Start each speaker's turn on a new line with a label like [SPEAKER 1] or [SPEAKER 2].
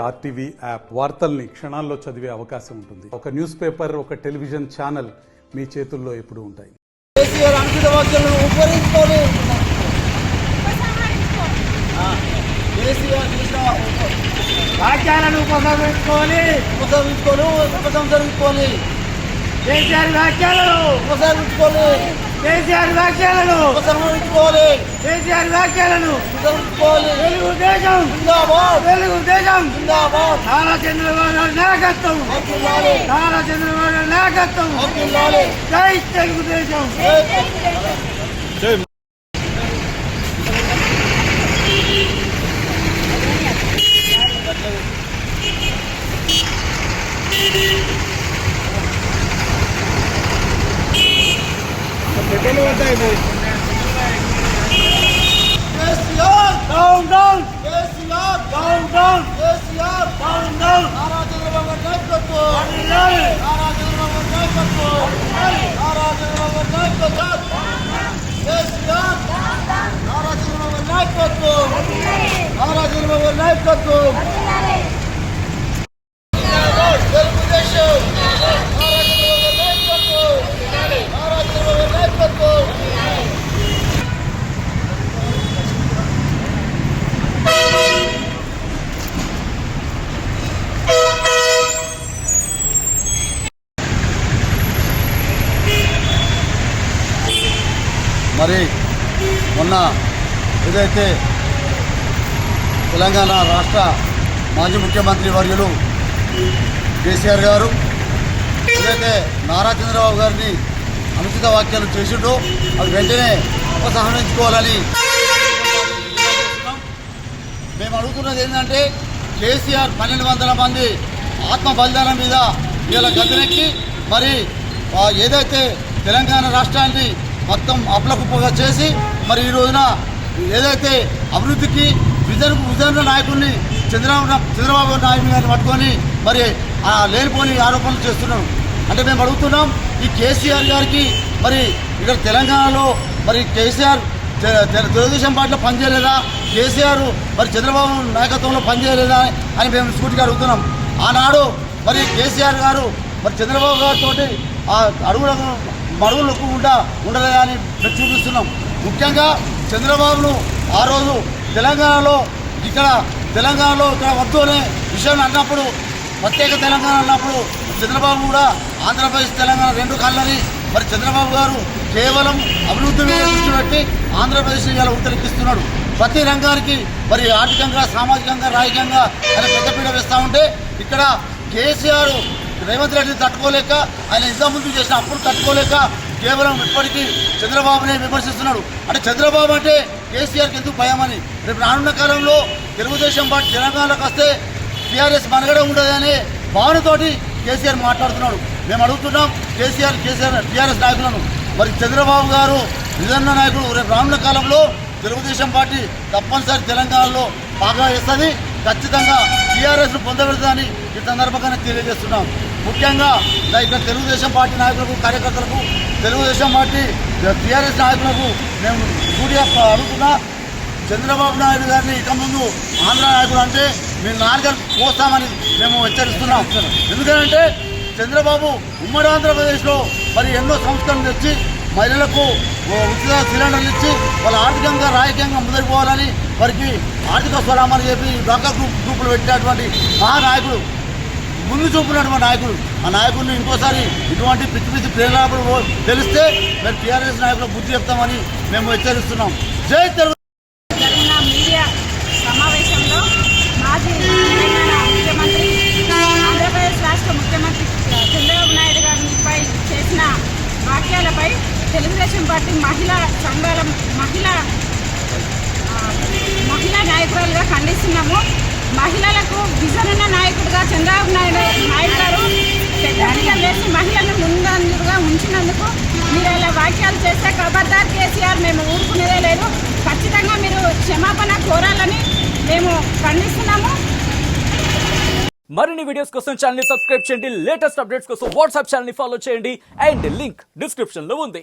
[SPEAKER 1] RTV app వార్తల్ని క్షణాల్లో చదివే అవకాశం ఉంటుంది. ఒక న్యూస్ పేపర్, ఒక టెలివిజన్ ఛానల్ మీ చేతుల్లో ఎప్పుడూ ఉంటాయి.
[SPEAKER 2] వాక్యాలను ఉపసంహరించుకోవాలి. కేసీఆర్ వ్యాఖ్యలను ఉపసంహరించుకోవాలి. కేసీఆర్ వ్యాఖ్యలను ఉపసంహరించుకోవాలి. కేసీఆర్ వ్యాఖ్యలను ఉపసంహరించుకోవాలి. తెలుగుదేశం జిందాబాద్. తెలుగుదేశం జిందాబాద్. నారా చంద్రబాబు నాయుడు నాయకత్వం. నారా చంద్రబాబు నాయుడు నాయకత్వం. జై తెలుగుదేశం. పెట్రోల్ పడతాయి. KCR down down. KCR down down. KCR down down. Nara Chandrababu నాయకత్వం. నారా చంద్రబాబు నాయకత్వం. నారా చంద్రబాబు నాయకత్వం. కేసీఆర్ నారా చంద్రబాబు నాయకత్వం. నారా చంద్రబాబు నాయకత్వం. తెలుగుదేశం.
[SPEAKER 3] మరి మొన్న ఏదైతే తెలంగాణ రాష్ట్ర మాజీ ముఖ్యమంత్రి వర్యులు కేసీఆర్ గారు ఏదైతే నారా చంద్రబాబు గారిని అనుచిత వ్యాఖ్యలు చేసిండో అది వెంటనే ఉపసంహరించుకోవాలని మేము అడుగుతున్నది ఏంటంటే కేసీఆర్ 1200 మంది ఆత్మ బలిదానం మీద ఇలా గద్దెనెక్కి మరి ఏదైతే తెలంగాణ రాష్ట్రాన్ని మొత్తం అప్లకుప్పగా చేసి మరి ఈ రోజున ఏదైతే అభివృద్ధికి విజన్ నాయకుడిని చంద్రబాబు నాయుడు గారిని పట్టుకొని మరి లేనిపోని ఆరోపణలు చేస్తున్నాం. అంటే మేము అడుగుతున్నాం ఈ కేసీఆర్ గారికి మరి ఇక్కడ తెలంగాణలో మరి కేసీఆర్ తెలుగుదేశం పార్టీలో పనిచేయలేదా, కేసీఆర్ మరి చంద్రబాబు నాయకత్వంలో పనిచేయలేదా అని మేము స్ఫూర్తిగా అడుగుతున్నాం. ఆనాడు మరి కేసీఆర్ గారు మరి చంద్రబాబు గారితో మడుగులు నొక్కకుండా ఉండలేదా అని మేము చూపిస్తున్నాం. ముఖ్యంగా చంద్రబాబును ఆ రోజు తెలంగాణలో ఇక్కడ వద్దు అనే విషయాన్ని అన్నప్పుడు, ప్రత్యేక తెలంగాణ అన్నప్పుడు చంద్రబాబు కూడా ఆంధ్రప్రదేశ్ తెలంగాణ రెండు కళ్ళని మరి చంద్రబాబు గారు కేవలం అభివృద్ధి మీద దృష్టి పెట్టి ఆంధ్రప్రదేశ్ ఇలా ఉత్తరికిస్తున్నాడు. ప్రతి రంగానికి మరి ఆర్థికంగా, సామాజికంగా, రాజకీయంగా ఆయన పెద్దపీట వేస్తూ ఉంటే ఇక్కడ కేసీఆర్ రేవంత్ రెడ్డిని తట్టుకోలేక, ఆయన ఇంతకుముందు చేసిన అప్పులు తట్టుకోలేక కేవలం ఇప్పటికీ చంద్రబాబునే విమర్శిస్తున్నాడు. అంటే చంద్రబాబు అంటే కేసీఆర్కి ఎందుకు భయమని, రేపు రానున్న కాలంలో తెలుగుదేశం పార్టీ తెలంగాణలోకి వస్తే టీఆర్ఎస్ మనగడ ఉండదనే భావనతోటి కేసీఆర్ మాట్లాడుతున్నాడు. మేము అడుగుతున్నాం టీఆర్ఎస్ నాయకులను, మరి చంద్రబాబు గారు నిజన్న నాయకుడు రేపు రానున్న కాలంలో తెలుగుదేశం పార్టీ తప్పనిసరి తెలంగాణలో బాగా వేస్తుంది, ఖచ్చితంగా టీఆర్ఎస్ను పొందబెడుతుందని ఈ సందర్భంగానే తెలియజేస్తున్నాం. ముఖ్యంగా ఇక్కడ తెలుగుదేశం పార్టీ నాయకులకు, కార్యకర్తలకు, తెలుగుదేశం పార్టీ టీఆర్ఎస్ నాయకులకు మేము సూటిగా అడుగుతున్నా, చంద్రబాబు నాయుడు గారిని ఇక ముందు ఆంధ్ర నాయకులు అంటే మేము నాలుగలు పోస్తామని మేము హెచ్చరిస్తున్నాం. ఎందుకంటే చంద్రబాబు ఉమ్మడి ఆంధ్రప్రదేశ్లో మరి ఎన్నో సంస్కరణలు తెచ్చి మహిళలకు ఉచిత సిలిండర్లు ఇచ్చి వాళ్ళ ఆర్థికంగా, రాజకీయంగా ముందరిపోవాలని వారికి ఆర్థిక స్వరామని చెప్పి డాక్టర్ గ్రూపులు పెట్టినటువంటి మహానాయకుడు, ముందు చూపునటువంటి నాయకుడు. ఆ నాయకుడిని ఇంకోసారి ఇటువంటి పిచ్చి పిచ్చి ప్రేరణలు తెలిస్తే మేము టీఆర్ఎస్ నాయకులు బుద్ధి చెప్తామని మేము హెచ్చరిస్తున్నాం. జై తెలుగు.
[SPEAKER 4] మీడియా సమావేశంలో మాజీ తెలంగాణ ముఖ్యమంత్రి, ఆంధ్రప్రదేశ్ రాష్ట్ర ముఖ్యమంత్రి చంద్రబాబు నాయుడు గారిపై చేసిన వ్యాఖ్యలపై తెలుగుదేశం పార్టీ మహిళా సంఘాల మహిళా నాయకురాలుగా ఖండిస్తున్నాము. మహిళలకు విజన్ ఉన్న నాయకుడిగా చంద్రబాబు నాయుడు గారు పెద్దగా వేసి మహిళలను ముందందుగా ఉంచినందుకు మీరు ఇలా వ్యాఖ్యలు చేస్తే ఖబర్దార్ కేసీఆర్, మేము ఊరుకునేదే లేదు. ఖచ్చితంగా మీరు క్షమాపణ కోరాలని మేము ఖండిస్తున్నాము.
[SPEAKER 5] మరిన్ని వీడియోస్ కోసం ఛానల్ ని సబ్స్క్రైబ్ చేయండి. లేటెస్ట్ అప్డేట్స్ కోసం వాట్సాప్ ఛానల్ ని ఫాలో చేయండి. అండ్ లింక్ డిస్క్రిప్షన్ లో ఉంది.